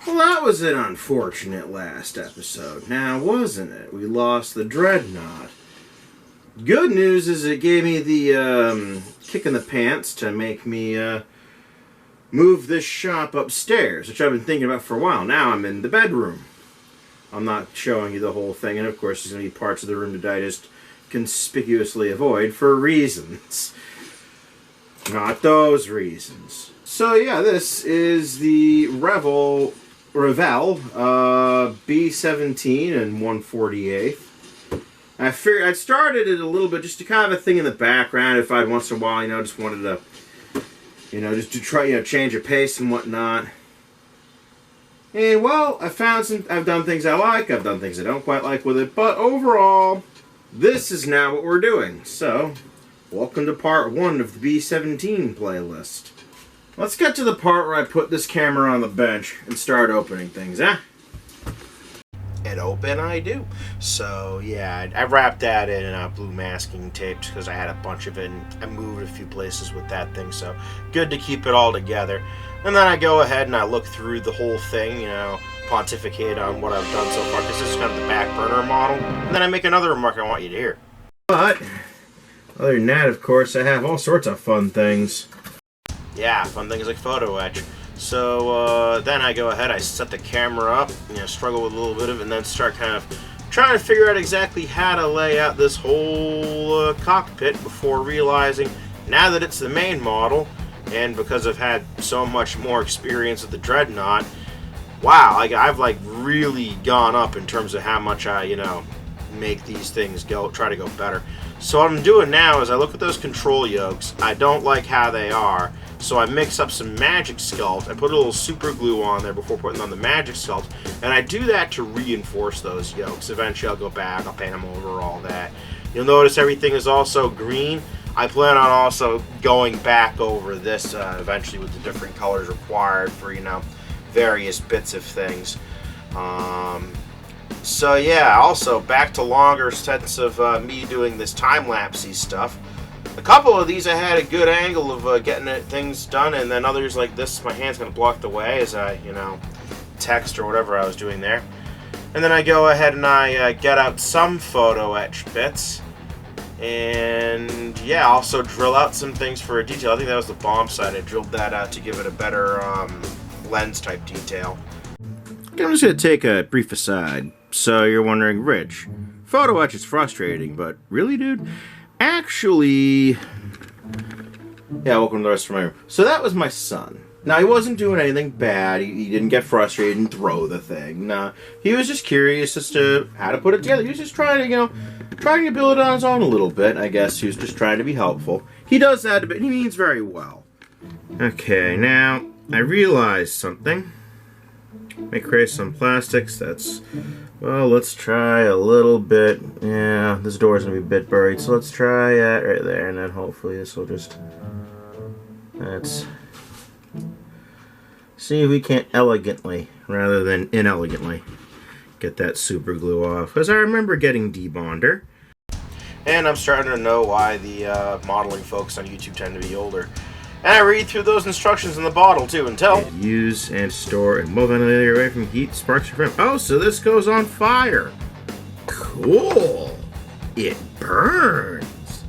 Well, that was an unfortunate last episode, now wasn't it? We lost the Dreadnought. Good news is it gave me the kick in the pants to make me move this shop upstairs, which I've been thinking about for a while. Now I'm in the bedroom. I'm not showing you the whole thing, and of course there's going to be parts of the room that I just conspicuously avoid for reasons. Not those reasons. So yeah, this is the Revell B-17 and 1/48. I figured I started it a little bit just to kind of have a thing in the background if I'd once in a while, just wanted to, just to try, change a pace and whatnot. And well, I've done things I like, I've done things I don't quite like with it, but overall, this is now what we're doing. So, welcome to part 1 of the B-17 playlist. Let's get to the part where I put this camera on the bench and start opening things, eh? And open I do. So, yeah, I wrapped that in blue masking tape because I had a bunch of it and I moved a few places with that thing, so good to keep it all together. And then I go ahead and I look through the whole thing, pontificate on what I've done so far, because this is kind of the back burner model. And then I make another remark I want you to hear. But, other than that, of course, I have all sorts of fun things. Yeah, fun things like photo etch. So then I go ahead, I set the camera up, struggle with a little bit of it, and then start kind of trying to figure out exactly how to lay out this whole cockpit before realizing, now that it's the main model, and because I've had so much more experience with the Dreadnought, wow, I've really gone up in terms of how much I, make these things try to go better. So what I'm doing now is I look at those control yokes. I don't like how they are, so I mix up some magic sculpt. I put a little super glue on there before putting on the magic sculpt, and I do that to reinforce those yokes. Eventually I'll go back, I'll paint them over, all that. You'll notice everything is also green. I plan on also going back over this eventually with the different colors required for, various bits of things. So yeah, also back to longer sets of me doing this time-lapsey stuff. A couple of these I had a good angle of getting things done, and then others like this, my hand's going to block the way as I, text or whatever I was doing there. And then I go ahead and I get out some photo etch bits. And yeah, also drill out some things for a detail. I think that was the bomb sight. I drilled that out to give it a better lens type detail. I'm just going to take a brief aside. So you're wondering, Rich, photo etch is frustrating, but really, dude? Actually, yeah, welcome to the rest of my room. So that was my son. Now, he wasn't doing anything bad. He didn't get frustrated and throw the thing. No, he was just curious as to how to put it together. He was just trying to, trying to build it on his own a little bit. I guess he was just trying to be helpful. He does that a bit, and he means very well. Okay, now, I realized something. May create some plastics. Well, let's try a little bit. Yeah, this door's gonna be a bit buried, so let's try that right there, and then hopefully this will just... Let's see if we can't elegantly, rather than inelegantly, get that super glue off. Because I remember getting debonder. And I'm starting to know why the modeling folks on YouTube tend to be older. And I read through those instructions in the bottle, too, until... Use and store and move ventilator away from heat, sparks, or flame. Oh, so this goes on fire. Cool. It burns.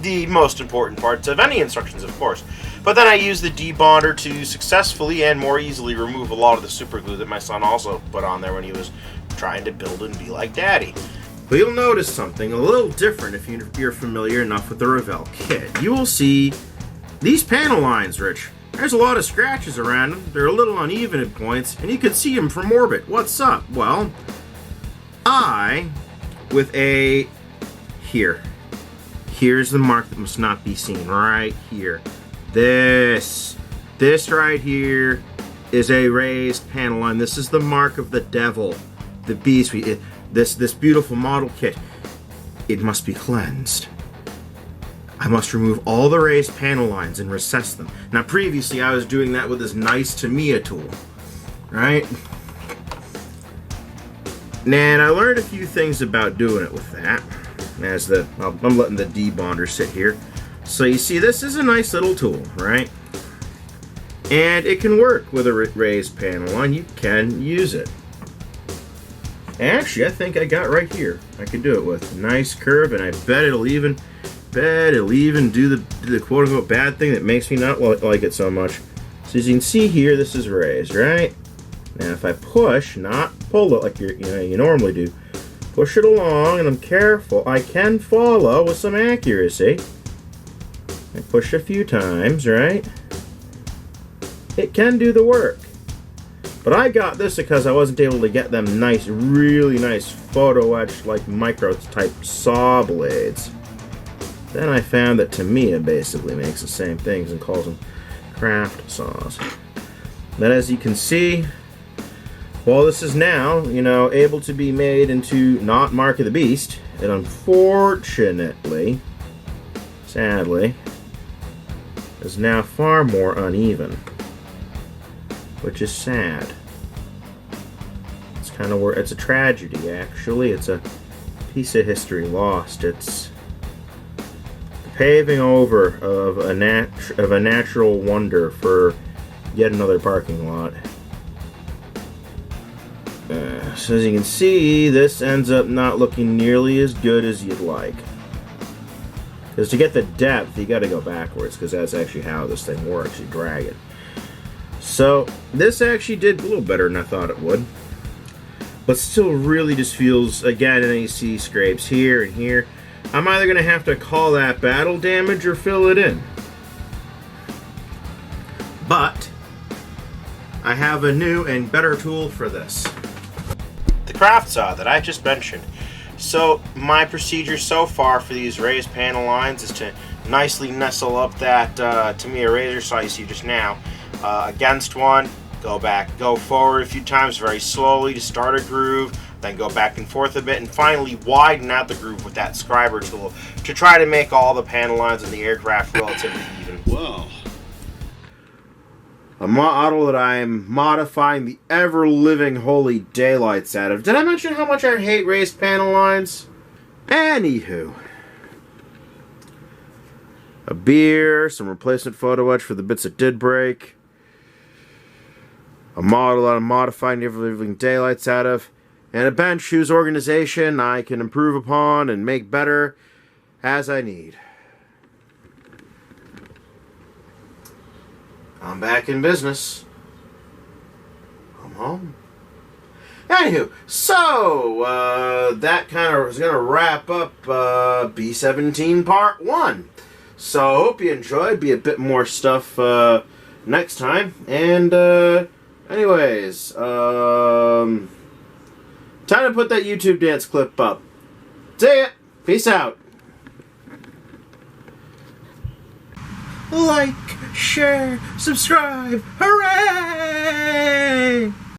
The most important parts of any instructions, of course. But then I use the debonder to successfully and more easily remove a lot of the super glue that my son also put on there when he was trying to build and be like Daddy. But you'll notice something a little different if you're familiar enough with the Revell kit. You will see... These panel lines, Rich, there's a lot of scratches around them. They're a little uneven at points, and you can see them from orbit. What's up? Well, here's the mark that must not be seen, right here. This right here is a raised panel line. This is the mark of the devil, the beast. This beautiful model kit. It must be cleansed. I must remove all the raised panel lines and recess them. Now, previously, I was doing that with this nice Tamiya tool, right? And I learned a few things about doing it with that. I'm letting the debonder sit here. So you see, this is a nice little tool, right? And it can work with a raised panel line. You can use it. Actually, I think I got right here. I can do it with. Nice curve, and I bet it'll even do the quote-unquote bad thing that makes me not like it so much. So as you can see here, this is raised, right? Now if I push, not pull it like you normally do, push it along, and I'm careful, I can follow with some accuracy. I push a few times, right? It can do the work. But I got this because I wasn't able to get them nice, really nice photo etched like micro type saw blades. Then I found that Tamiya basically makes the same things and calls them craft saws. Then as you can see, while this is now, able to be made into not Mark of the Beast, it unfortunately, sadly, is now far more uneven. Which is sad. It's kind of it's a tragedy, actually. It's a piece of history lost. It's the paving over of a natural wonder for yet another parking lot. So as you can see, this ends up not looking nearly as good as you'd like. Because to get the depth, you got to go backwards, because that's actually how this thing works. You drag it. So this actually did a little better than I thought it would, but still really just feels, again, and then you see scrapes here and here. I'm either going to have to call that battle damage or fill it in. But I have a new and better tool for this. The craft saw that I just mentioned. So my procedure so far for these raised panel lines is to nicely nestle up that Tamiya razor saw you see just now. Against one, go back, go forward a few times very slowly to start a groove, then go back and forth a bit, and finally widen out the groove with that scriber tool to try to make all the panel lines in the aircraft relatively even. Well, a model that I am modifying the ever-living holy daylights out of. Did I mention how much I hate raised panel lines? Anywho. A beer, some replacement photo etch for the bits that did break. A model that I'm modifying the ever-living daylights out of. And a bench whose organization I can improve upon and make better as I need. I'm back in business. I'm home. Anywho, so that kind of is going to wrap up B-17 Part 1. So hope you enjoyed. Be a bit more stuff next time. And anyways, time to put that YouTube dance clip up. See ya. Peace out. Like, share, subscribe. Hooray!